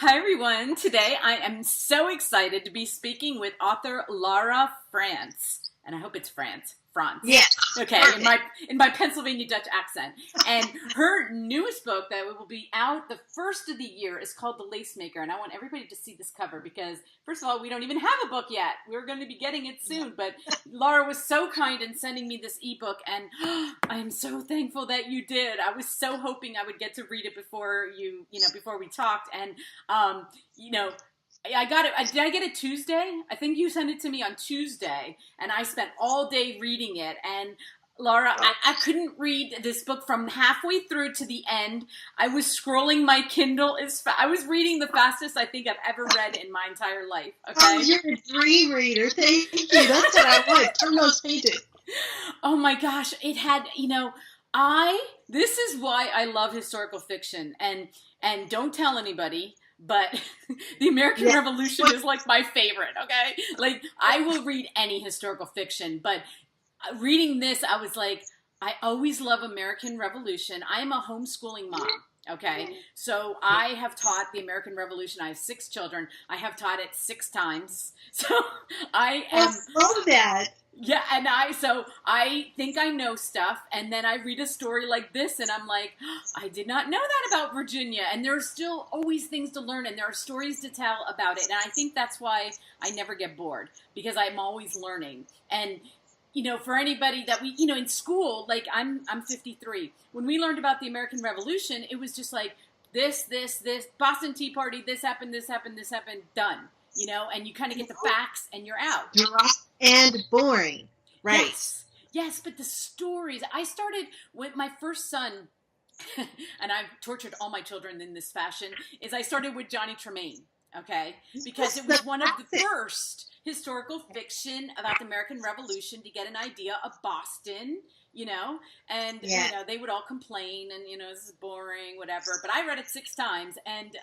Hi everyone. Today I am so excited to be speaking with author Laura Frantz. And I hope it's France. France. Yes. Okay, Perfect. in my Pennsylvania Dutch accent. And her newest book that will be out the first of the year is called The Lacemaker. And I want everybody to see this cover because, first of all, we don't even have a book yet. We're going to be getting it soon. But Laura was so kind in sending me this ebook, and I am so thankful that you did. I was so hoping I would get to read it before before we talked. And I got it. Did I get it Tuesday? I think you sent it to me on Tuesday, and I spent all day reading it. And Laura, I couldn't read this book from halfway through to the end. I was scrolling my Kindle. I was reading the fastest I think I've ever read in my entire life. Okay? Oh, you're a dream reader. Thank you. That's what I want. Turn those pages. Oh my gosh. It had, this is why I love historical fiction. And don't tell anybody, but the American Revolution is like my favorite, okay? Like, I will read any historical fiction, but reading this, I was like, I always love American Revolution. I am a homeschooling mom, okay? So I have taught the American Revolution. I have 6 children. I have taught it 6 times. So I love that. Yeah, and I think I know stuff, and then I read a story like this, and I'm like, I did not know that about Virginia, and there are still always things to learn, and there are stories to tell about it, and I think that's why I never get bored, because I'm always learning. And for anybody that we, in school, like I'm 53. When we learned about the American Revolution, it was just like this, Boston Tea Party, this happened, done. And you kind of get the facts, and you're out. Dry and boring. Right. Yes, but the stories. I started with my first son, and I've tortured all my children in this fashion, is I started with Johnny Tremaine, okay? Because it was one of the first historical fiction about the American Revolution to get an idea of Boston, and they would all complain and this is boring, whatever, but I read it 6 times, and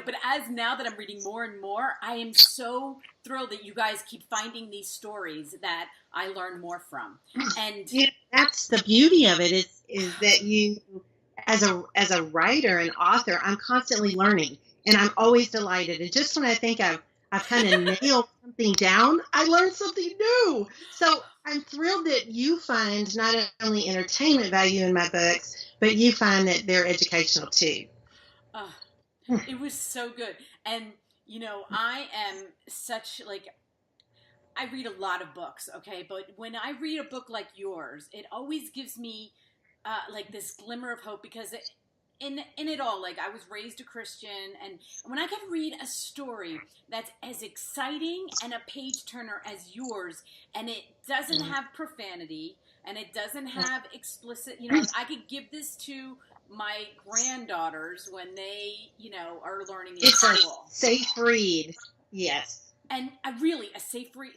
but as now that I'm reading more and more, I am so thrilled that you guys keep finding these stories that I learn more from. And that's the beauty of it is that you, as a writer and author, I'm constantly learning, and I'm always delighted, and just when I think I've kind of nailed something down, I learned something new. So I'm thrilled that you find not only entertainment value in my books, but you find that they're educational too. It was so good. And, I am such, I read a lot of books, okay? But when I read a book like yours, it always gives me, this glimmer of hope, because in it all, I was raised a Christian, and when I can read a story that's as exciting and a page turner as yours, and it doesn't have profanity, and it doesn't have explicit, I could give this to my granddaughters when they, are learning in school. It's a safe read, yes. And a safe read,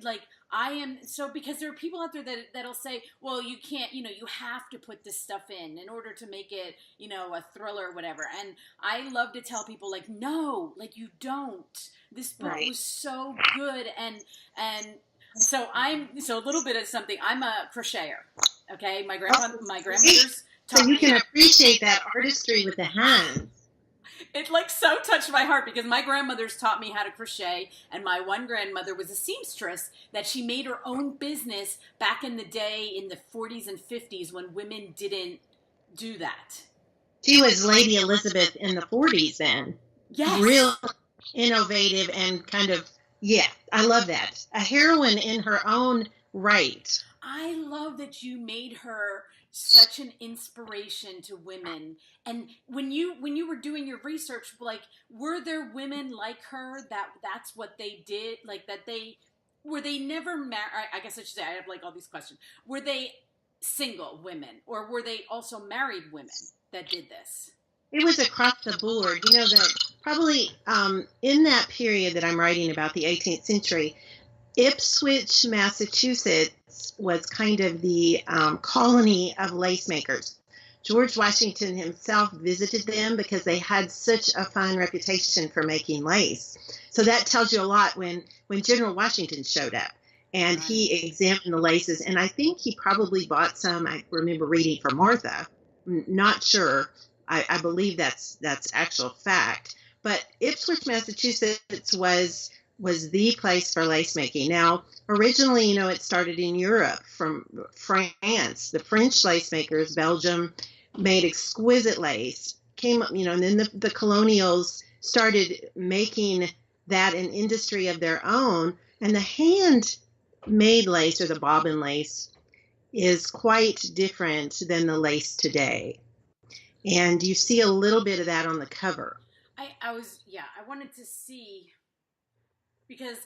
because there are people out there that'll say, well, you can't, you have to put this stuff in order to make it, a thriller or whatever. And I love to tell people, no, you don't. This book was so good. So a little bit of something. I'm a crocheter. Okay. My grandmother's taught me. So you can appreciate that artistry with the hands. It so touched my heart, because my grandmother's taught me how to crochet, and my one grandmother was a seamstress that she made her own business back in the day in the 40s and 50s when women didn't do that. She was Lady Elizabeth in the 40s then. Yes. Real innovative and kind of, I love that. A heroine in her own right. I love that you made her such an inspiration to women. And when you were doing your research, were there women like her that's what they did? Were they never married? I guess I should say, I have all these questions. Were they single women, or were they also married women that did this? It was across the board. That probably in that period that I'm writing about, the 18th century, Ipswich, Massachusetts was kind of the colony of lacemakers. George Washington himself visited them because they had such a fine reputation for making lace. So that tells you a lot when General Washington showed up and he examined the laces. And I think he probably bought some, I remember reading, for Martha. Not sure. I believe that's actual fact. but Ipswich, Massachusetts was the place for lace making. Now, originally, it started in Europe from France. The French lace makers, Belgium, made exquisite lace. Came up, and then the colonials started making that an industry of their own. And the handmade lace, or the bobbin lace, is quite different than the lace today. And you see a little bit of that on the cover. I wanted to see, because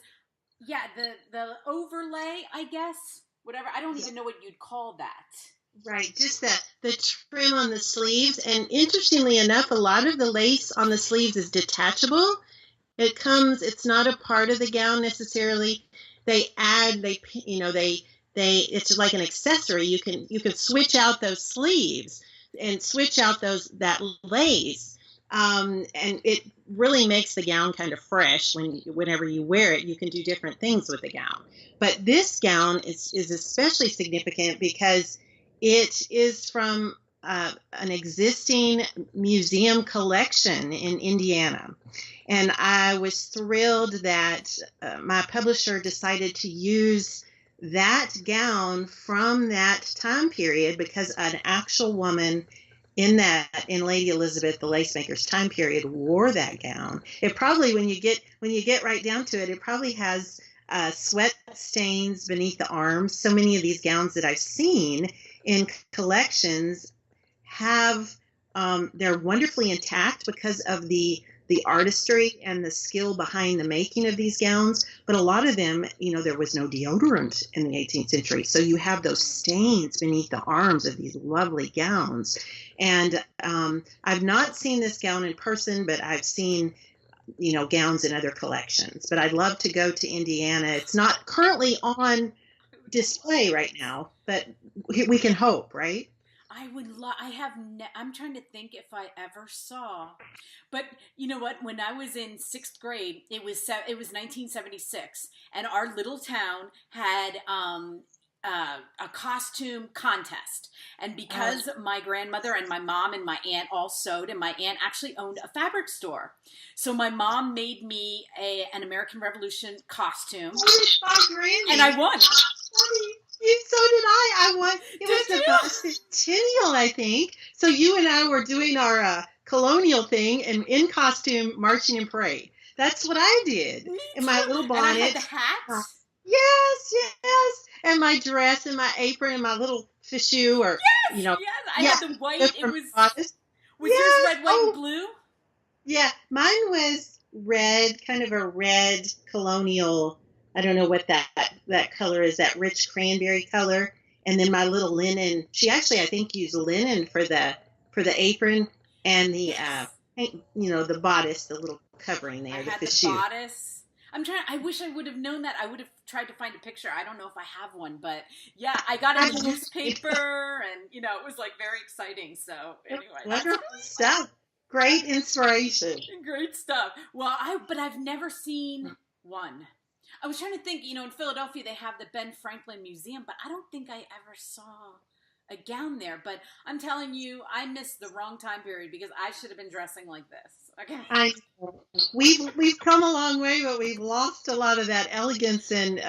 the overlay, I guess, whatever, I don't even know what you'd call that. Right, just the trim on the sleeves. And interestingly enough, a lot of the lace on the sleeves is detachable. It's not a part of the gown necessarily. It's like an accessory. You can switch out those sleeves and switch out that lace. And it really makes the gown kind of fresh whenever you wear it. You can do different things with the gown. But this gown is especially significant because it is from an existing museum collection in Indiana. And I was thrilled that my publisher decided to use that gown from that time period, because an actual woman in Lady Elizabeth, the lacemaker's time period, wore that gown. It probably, when you get right down to it, it probably has sweat stains beneath the arms. So many of these gowns that I've seen in collections have they're wonderfully intact because of the artistry and the skill behind the making of these gowns. But a lot of them, there was no deodorant in the 18th century. So you have those stains beneath the arms of these lovely gowns. And I've not seen this gown in person, but I've seen, gowns in other collections. But I'd love to go to Indiana. It's not currently on display right now, but we can hope, right? I would I'm trying to think if I ever saw, but you know what? When I was in 6th grade, it was 1976, and our little town had a costume contest. And because my grandmother and my mom and my aunt all sewed, and my aunt actually owned a fabric store, so my mom made me an American Revolution costume, and I won. So did I. I won. It was the bicentennial, I think. So you and I were doing our colonial thing and in costume marching in parade. That's what I did. In my little bonnet. And I had the hat. Yes. And my dress and my apron and my little fichu, or Yes. I had the white. It was yours red, white, and blue? Yeah, mine was red, kind of a red colonial. I don't know what that color is, that rich cranberry color. And then my little linen. She actually, I think, used linen for the apron and the the bodice, the little covering there, I had fichu. The bodice. I wish I would have known that. I would have tried to find a picture. I don't know if I have one, but yeah, I got it in the newspaper, and it was like very exciting. So anyway, wonderful stuff. Great inspiration. Great stuff. Well, but I've never seen one. I was trying to think, in Philadelphia they have the Ben Franklin Museum, but I don't think I ever saw a gown there. But I'm telling you, I missed the wrong time period, because I should have been dressing like this. Okay. We've come a long way, but we've lost a lot of that elegance and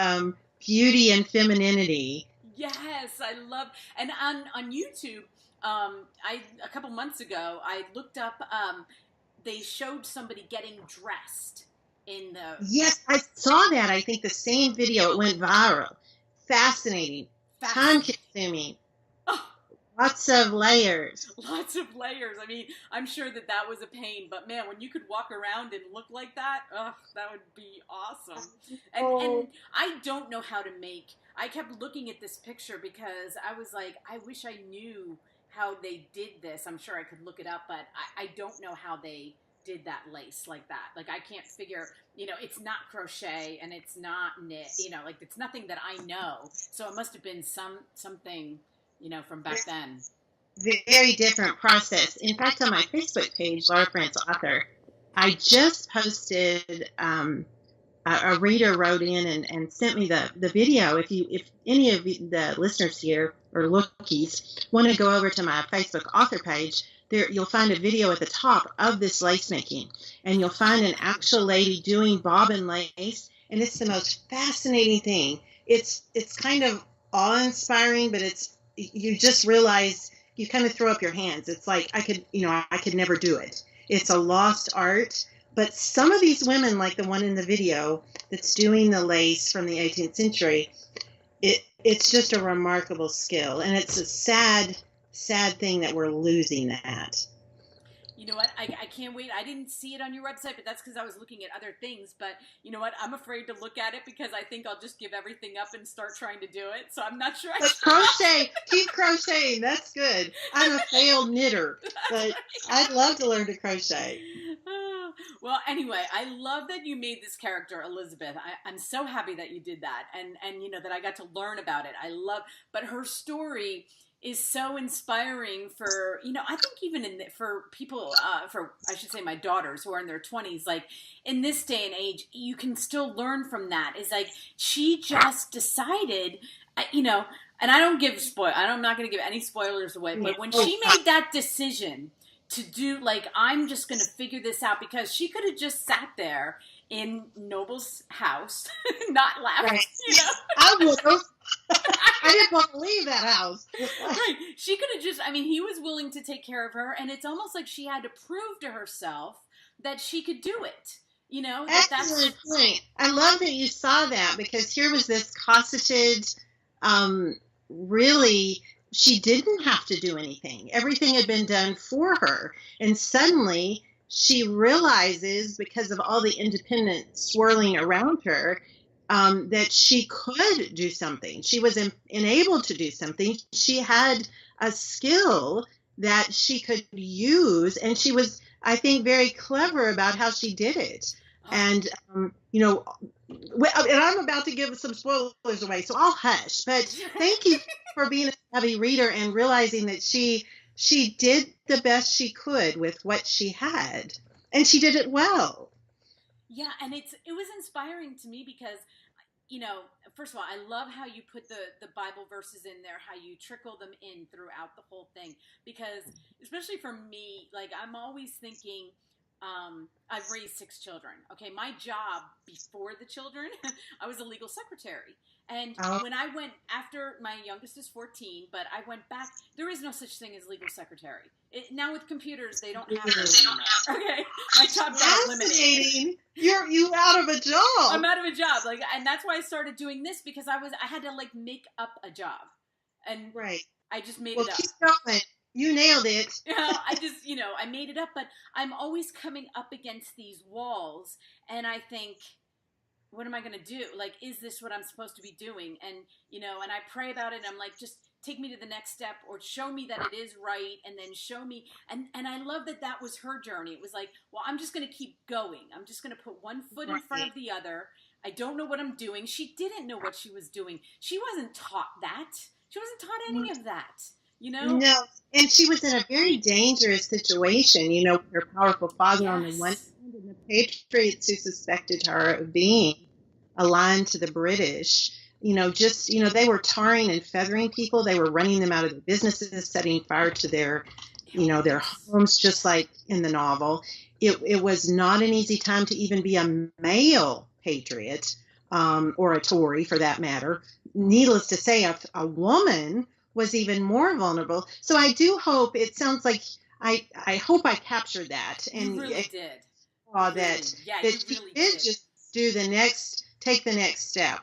beauty and femininity. Yes, I love. And on YouTube, a couple months ago, I looked up. They showed somebody getting dressed. Yes, I saw that. I think the same video, it went viral. Fascinating. Time-consuming. Oh. Lots of layers. I mean, I'm sure that was a pain, but man, when you could walk around and look like that, that would be awesome. And I don't know how to make. I kept looking at this picture because I was like, I wish I knew how they did this. I'm sure I could look it up, but I don't know how they did that lace like that. Like, I can't figure, it's not crochet and it's not knit, like it's nothing that I know. So it must have been something, from back then. Very different process. In fact, on my Facebook page, Laura Frantz Author, I just posted, a reader wrote in and sent me the video. If any of the listeners here or lookies want to go over to my Facebook author page, you'll find a video at the top of this lace making, and you'll find an actual lady doing bobbin lace, and it's the most fascinating thing. It's kind of awe-inspiring, but you just realize, you kind of throw up your hands. It's like, I could never do it. It's a lost art. But some of these women, like the one in the video that's doing the lace from the 18th century, it's just a remarkable skill. And it's a sad thing that we're losing that. You know what? I can't wait. I didn't see it on your website, but that's because I was looking at other things. But you know what? I'm afraid to look at it because I think I'll just give everything up and start trying to do it. So I'm not sure. But crochet, keep crocheting. That's good. I'm a failed knitter, but I'd love to learn to crochet. Well, anyway, I love that you made this character Elizabeth. I'm so happy that you did that, and you know that I got to learn about it. But her story is so inspiring for, you know, I think even for people, I should say my daughters who are in their 20s, like in this day and age, you can still learn from that. It's like she just decided, you know, and I'm not going to give any spoilers away, but when she made that decision to do, like, I'm just going to figure this out, because she could have just sat there in Noble's house, not laughing, right. You know? I would have. I didn't want to leave that house. Right. She could have just, I mean, he was willing to take care of her, and it's almost like she had to prove to herself that she could do it. You know? Excellent point. I love that you saw that, because here was this cosseted, really, she didn't have to do anything. Everything had been done for her. And suddenly she realizes, because of all the independent swirling around her, that she could do something. She was enabled to do something. She had a skill that she could use, and she was, I think, very clever about how she did it. And, you know, and I'm about to give some spoilers away, so I'll hush. But thank you for being a savvy reader and realizing that she did the best she could with what she had, and she did it well. Yeah, and it was inspiring to me because, you know, first of all, I love how you put the Bible verses in there, how you trickle them in throughout the whole thing. Because, especially for me, like, I'm always thinking, I've raised 6 children. Okay, my job before the children, I was a legal secretary. And when I went, after my youngest is 14, but I went back, there is no such thing as legal secretary. Now with computers, they don't have those anymore. Okay, my job got eliminated. You out of a job. I'm out of a job, like, and that's why I started doing this, because I had to like make up a job, and right. I just made it up. Keep going. You nailed it. I just, you know, I made it up, but I'm always coming up against these walls, and I think, what am I going to do? Like, is this what I'm supposed to be doing? And, you know, and I pray about it, and I'm like, just take me to the next step, or show me that it is right, and then show me. And I love that was her journey. It was like, well, I'm just going to keep going. I'm just going to put one foot in front of the other. I don't know what I'm doing. She didn't know what she was doing. She wasn't taught that. She wasn't taught any of that, you know? No, and she was in a very dangerous situation, you know, with her powerful father on the one hand, and the patriots who suspected her of being aligned to the British. You know, just, you know, they were tarring and feathering people. They were running them out of their businesses, setting fire to their, you know, their homes, just like in the novel. It was not an easy time to even be a male patriot, or a Tory for that matter. Needless to say, a woman was even more vulnerable. So I do hope, it sounds like, I hope I captured that. And you really did. That she did just take the next step.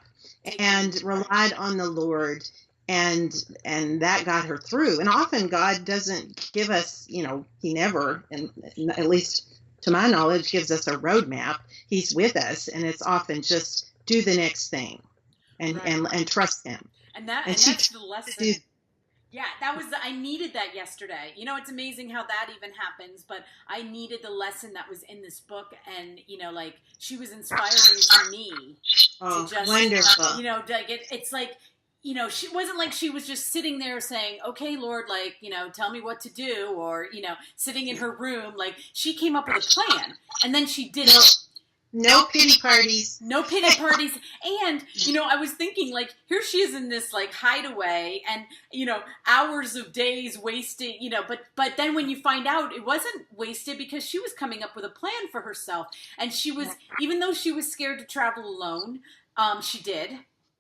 And relied on the Lord, and that got her through. And often God doesn't give us, you know, he never, and at least to my knowledge, gives us a roadmap. He's with us, and it's often just do the next thing, and trust him. And that's the lesson. Yeah, I needed that yesterday. You know, it's amazing how that even happens, but I needed the lesson that was in this book, and, you know, like, she was inspiring to me. Oh, to just, wonderful. You know, it's like, you know, she wasn't like she was just sitting there saying, okay, Lord, like, you know, tell me what to do, or, you know, sitting in her room. Like, she came up with a plan, and then she did it. No pity parties. No pity parties. And, I was thinking, like, here she is in this, like, hideaway and, hours of days wasted, but then when you find out it wasn't wasted because she was coming up with a plan for herself. And she was, even though she was scared to travel alone, she did.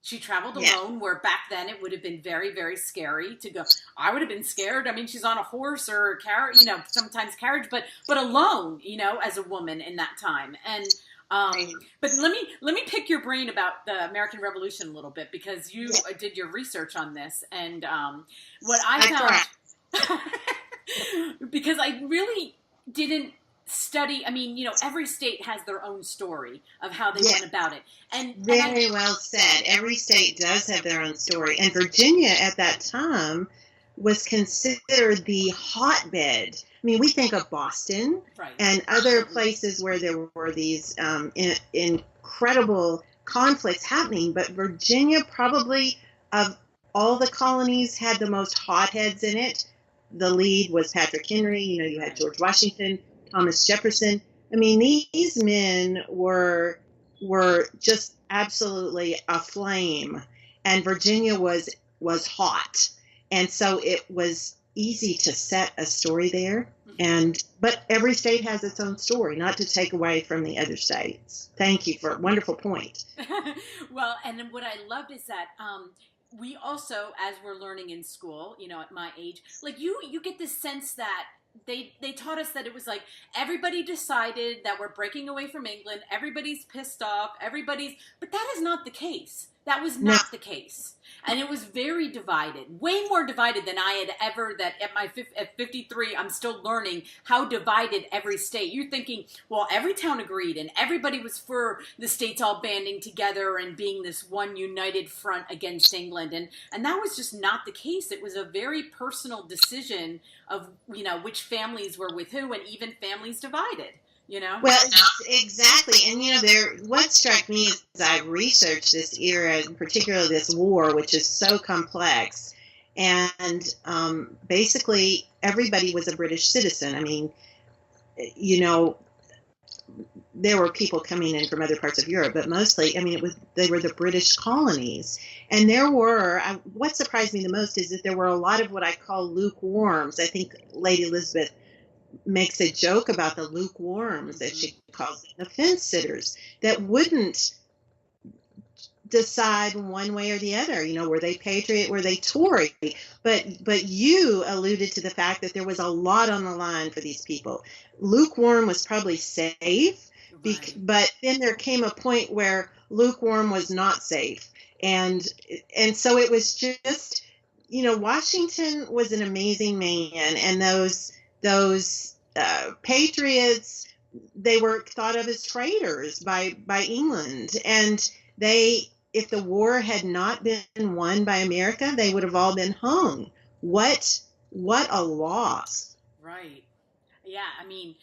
She traveled alone, where back then it would have been very, very scary to go. I would have been scared. I mean, she's on a horse or a carriage, sometimes carriage, but alone, as a woman in that time. And, but let me pick your brain about the American Revolution a little bit, because you did your research on this, and what I found, because I really didn't study. I mean, every state has their own story of how they went about it, and very well said. Every state does have their own story, and Virginia at that time was considered the hotbed. I mean, we think of Boston and other places where there were these incredible conflicts happening, but Virginia probably, of all the colonies, had the most hotheads in it. The lead was Patrick Henry. You had George Washington, Thomas Jefferson. I mean, these men were just absolutely aflame, and Virginia was hot, and so it was easy to set a story there. But every state has its own story, not to take away from the other states. Thank you for a wonderful point. Well, and what I loved is that we also, as we're learning in school, at my age, like you get this sense that they taught us that it was like everybody decided that we're breaking away from England, everybody's pissed off, but that is not the case. That was not the case. And it was very divided, way more divided than I had ever, that at 53, I'm still learning how divided every state. You're thinking, well, every town agreed and everybody was for the states all banding together and being this one united front against England. And that was just not the case. It was a very personal decision of, which families were with who, and even families divided. Well, exactly. And, what struck me as I researched this era, in particular this war, which is so complex, and basically everybody was a British citizen. I mean, there were people coming in from other parts of Europe, but mostly, they were the British colonies. And there were, what surprised me the most is that there were a lot of what I call lukewarms. I think Lady Elizabeth makes a joke about the lukewarms, that she calls them, the fence sitters, that wouldn't decide one way or the other. Were they patriot, were they Tory? But you alluded to the fact that there was a lot on the line for these people. Lukewarm was probably safe, but then there came a point where lukewarm was not safe. And so it was just, Washington was an amazing man, and those patriots, they were thought of as traitors by England, and if the war had not been won by America, they would have all been hung. What a loss! Right? Yeah. I mean,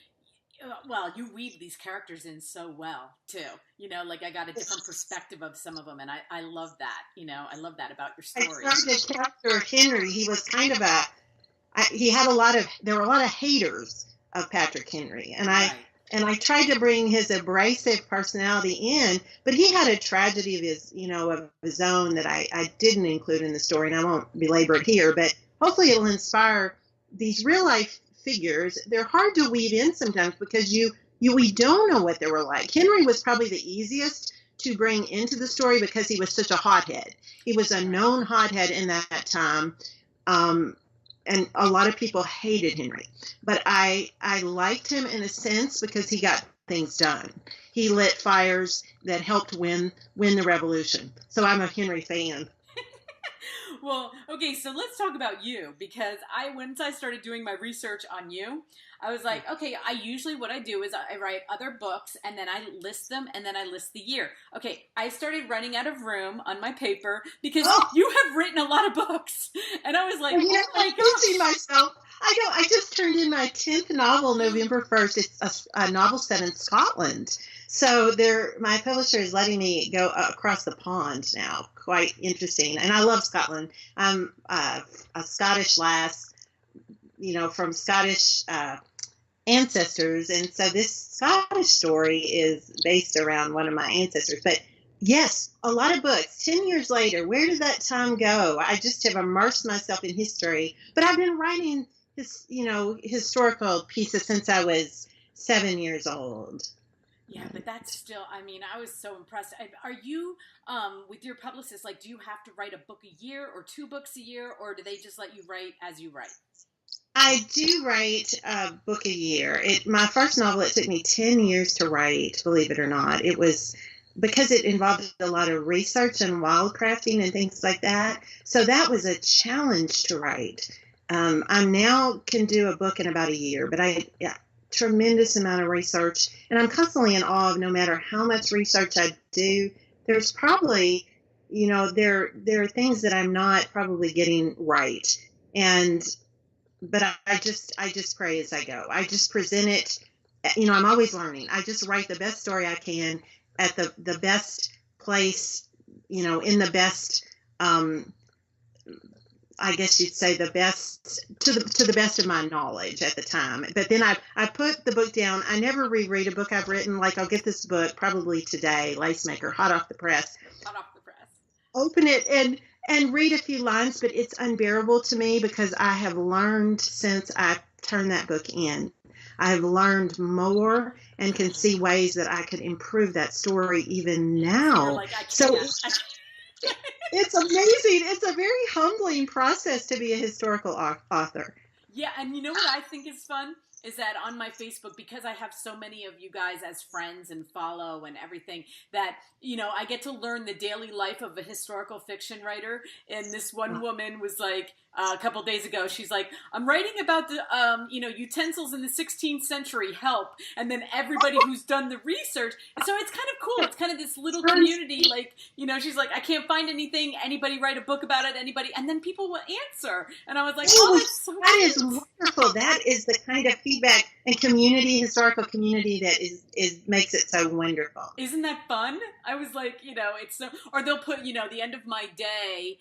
well, you weave these characters in so well too. Like I got a different perspective of some of them, and I love that. I love that about your story. I started the character Henry. He was kind of there were a lot of haters of Patrick Henry, and I tried to bring his abrasive personality in, but he had a tragedy of his own that I didn't include in the story, and I won't belabor it here, but hopefully it'll inspire these real life figures. They're hard to weave in sometimes because we don't know what they were like. Henry was probably the easiest to bring into the story because he was such a hothead. He was a known hothead in that time. And a lot of people hated Henry, but I liked him in a sense because he got things done. He lit fires that helped win the revolution. So I'm a Henry fan. Well, okay, so let's talk about you, because once I started doing my research on you, I was like, okay, what I do is I write other books, and then I list them, and then I list the year. Okay, I started running out of room on my paper because you have written a lot of books, and I was like, oh my gosh. Myself. I just turned in my 10th novel November 1st. It's a novel set in Scotland. So my publisher is letting me go across the pond now. Quite interesting. And I love Scotland. I'm a Scottish lass, from Scottish ancestors. And so this Scottish story is based around one of my ancestors. But yes, a lot of books. 10 years later, where did that time go? I just have immersed myself in history. But I've been writing historical pieces since I was 7 years old. Yeah, but that's still, I mean, I was so impressed. Are you, with your publicist, like, do you have to write a book a year or 2 books a year, or do they just let you write as you write? I do write a book a year. My first novel, it took me 10 years to write, believe it or not. It was because it involved a lot of research and wildcrafting and things like that. So that was a challenge to write. I now can do a book in about a year, but tremendous amount of research, and I'm constantly in awe of no matter how much research I do, there's probably, there are things that I'm not probably getting right. But I just pray as I go. I just present it, I'm always learning. I just write the best story I can at the best place, in the best, I guess you'd say the best to the best of my knowledge at the time. But then I put the book down. I never reread a book I've written. Like I'll get this book probably today, Lacemaker, hot off the press. Hot off the press. Open it and read a few lines, but it's unbearable to me because I have learned since I turned that book in. I have learned more and can see ways that I could improve that story even now. It's amazing. It's a very humbling process to be a historical author. Yeah, and you know what I think is fun? Is that on my Facebook, because I have so many of you guys as friends and follow and everything, that, I get to learn the daily life of a historical fiction writer. And this one woman was like, a couple days ago, she's like, I'm writing about the, utensils in the 16th century, help. And then everybody who's done the research. And so it's kind of cool. It's kind of this little community, like, she's like, I can't find anything. Anybody write a book about it? Anybody? And then people will answer. And I was like, that's so that is wonderful. That is the kind of feedback and historical community that is makes it so wonderful. Isn't that fun? I was like, it's so, or they'll put, the end of my day,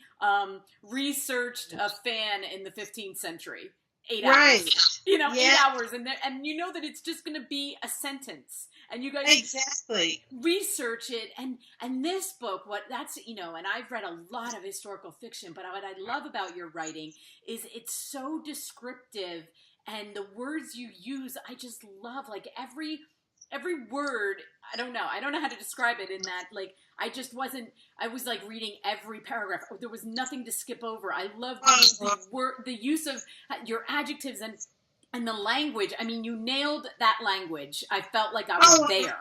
researched a fan in the 15th century, 8 hours, 8 hours. And that it's just going to be a sentence, and you guys exactly research it. And this book, and I've read a lot of historical fiction, but what I love about your writing is it's so descriptive. And the words you use, I just love, like every word. I don't know how to describe it in that, like, I was like reading every paragraph. There was nothing to skip over. I love the use of your adjectives and the language. I mean, you nailed that language. I felt like I was there.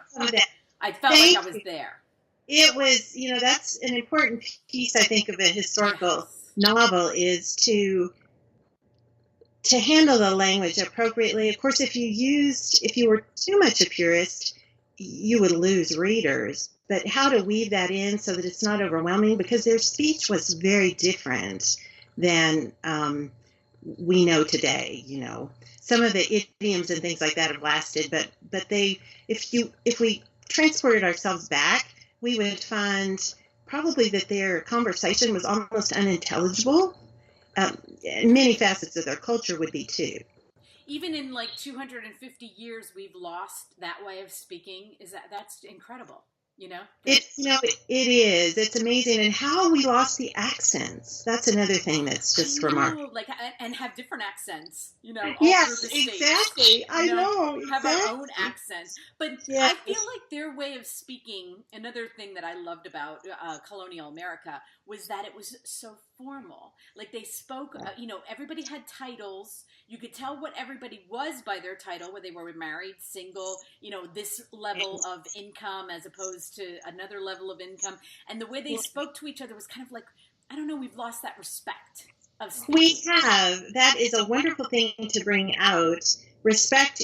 I felt like I was there. It was, that's an important piece, I think, of a historical novel is to handle the language appropriately. Of course, if you were too much a purist, you would lose readers. But how to weave that in so that it's not overwhelming, because their speech was very different than we know today. Some of the idioms and things like that have lasted, but if we transported ourselves back, we would find probably that their conversation was almost unintelligible. Many facets of their culture would be too. Even in like 250 years, we've lost that way of speaking. That's incredible? It is. It's amazing. And how we lost the accents. That's another thing that's just remarkable. Like, and have different accents, all yes, through the states, exactly. I know. Have our own accents. But I feel like their way of speaking, another thing that I loved about colonial America was that it was so formal. Like they spoke, everybody had titles. You could tell what everybody was by their title, whether they were married, single, this level of income as opposed to another level of income. And the way they spoke to each other was kind of like, I don't know, we've lost that respect of speaking. We have. That is a wonderful thing to bring out. Respect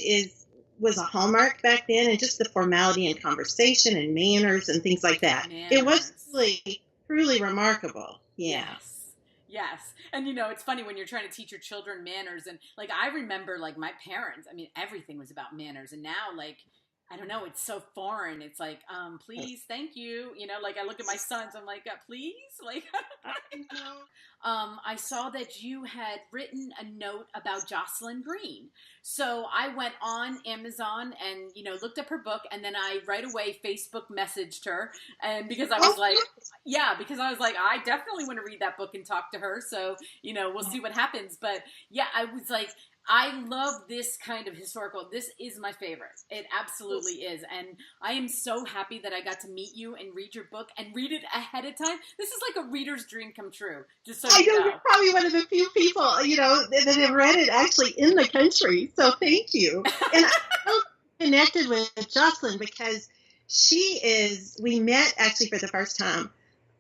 was a hallmark back then, and just the formality and conversation and manners and things like that. It was truly remarkable. Yeah. Yes. And, it's funny when you're trying to teach your children manners. And, like, I remember, like, my parents, I mean, everything was about manners. And now, like, I don't know, it's so foreign. It's like, please, thank you. You know, like I look at my sons, I'm like, please? Like, I know. I saw that you had written a note about Jocelyn Green. So I went on Amazon and, you know, looked up her book, and then I right away Facebook messaged her. And because I was like, yeah, because I was like, I definitely want to read that book and talk to her. So, you know, we'll see what happens. But yeah, I was like, I love this kind of historical. This is my favorite. It absolutely is. And I am so happy that I got to meet you and read your book and read it ahead of time. This is like a reader's dream come true, just so you know. You're probably one of the few people, you know, that have read it actually in the country. So thank you. And I'm connected with Jocelyn because we met actually for the first time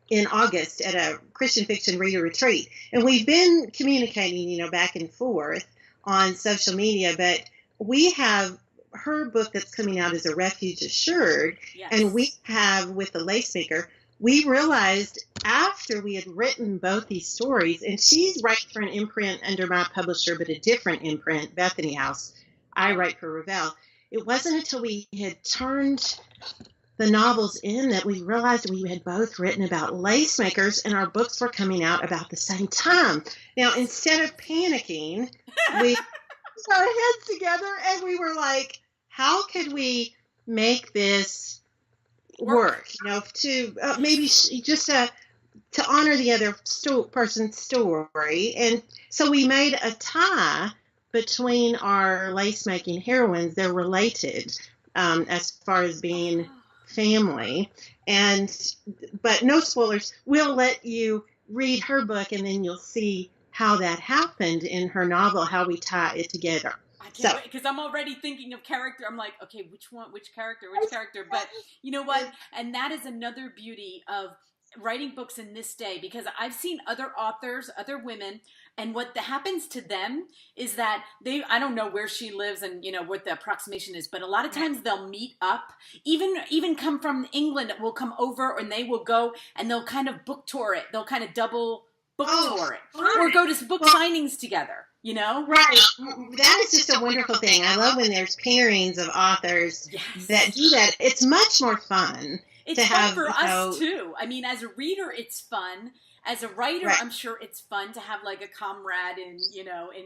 in August at a Christian fiction reader retreat. And we've been communicating, you know, back and forth on social media, but we have her book that's coming out as A Refuge Assured, yes. And we have with the Lacemaker, we realized after we had written both these stories, and she's writing for an imprint under my publisher, but a different imprint, Bethany House. I write for Revell. It wasn't until we had turned the novels in that we realized we had both written about lacemakers, and our books were coming out about the same time. Now, instead of panicking, we put our heads together and we were like, how could we make this work? You know, to maybe just to honor the other person's story. And so we made a tie between our lace-making heroines. They're related as far as being family. But no spoilers. We'll let you read her book, and then you'll see how that happened in her novel, how we tie it together. I can't wait, because I'm already thinking of character. I'm like, okay, which character? But you know what? And that is another beauty of writing books in this day, because I've seen other authors, other women, and what happens to them is that I don't know where she lives and, you know, what the approximation is, but a lot of times they'll meet up, even come from England, will come over, and they will go and they'll kind of book tour it. They'll kind of double book tour it, or go to book signings together. You know? Right. That is just a wonderful thing. I love when there's pairings of authors that do that. It's much more fun. It's fun for us, too. I mean, as a reader, it's fun. As a writer, I'm sure it's fun to have, like, a comrade in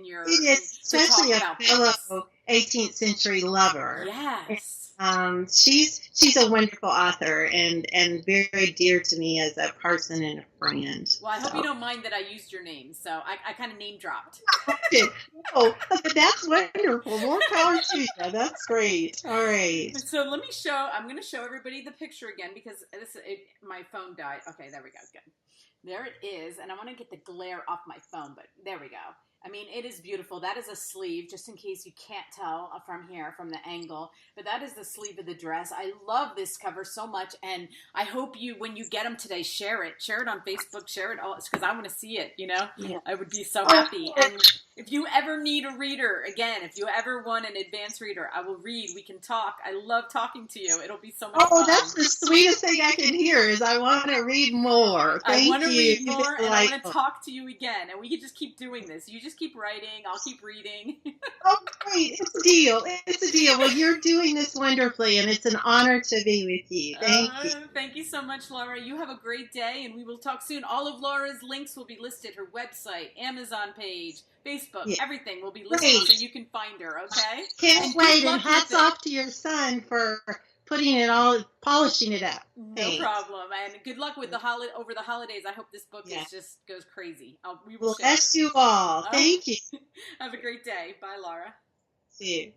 your... It is, especially a fellow 18th century lover. Yes. She's a wonderful author and very dear to me as a person and a friend. Well, I hope you don't mind that I used your name, so I kind of name dropped. Oh, that's wonderful. More power to you. That's great. All right. So let me I'm going to show everybody the picture again, because my phone died. Okay, there we go. Good. There it is, and I want to get the glare off my phone, but there we go. I mean, it is beautiful. That is a sleeve, just in case you can't tell from here, from the angle. But that is the sleeve of the dress. I love this cover so much, and I hope when you get them today, share it. Share it on Facebook. Share it all, because I want to see it, you know? Yeah. I would be so happy. And if you ever need a reader, again, if you ever want an advanced reader, I will read. We can talk. I love talking to you. It'll be so much fun. Oh, that's the sweetest thing I can hear is I want to read more. Thank you. I want to read more, and I want to talk to you again. And we can just keep doing this. You just keep writing. I'll keep reading. Oh, great. It's a deal. It's a deal. Well, you're doing this wonderfully, and it's an honor to be with you. Thank you. Thank you so much, Laura. You have a great day, and we will talk soon. All of Laura's links will be listed. Her website, Amazon page, Facebook, everything will be listed so you can find her, okay? Can't wait, and hats off to your son for polishing it up. No problem, and good luck with over the holidays. I hope this book just goes crazy. We will bless you all. Thank you. Have a great day. Bye, Laura. See you.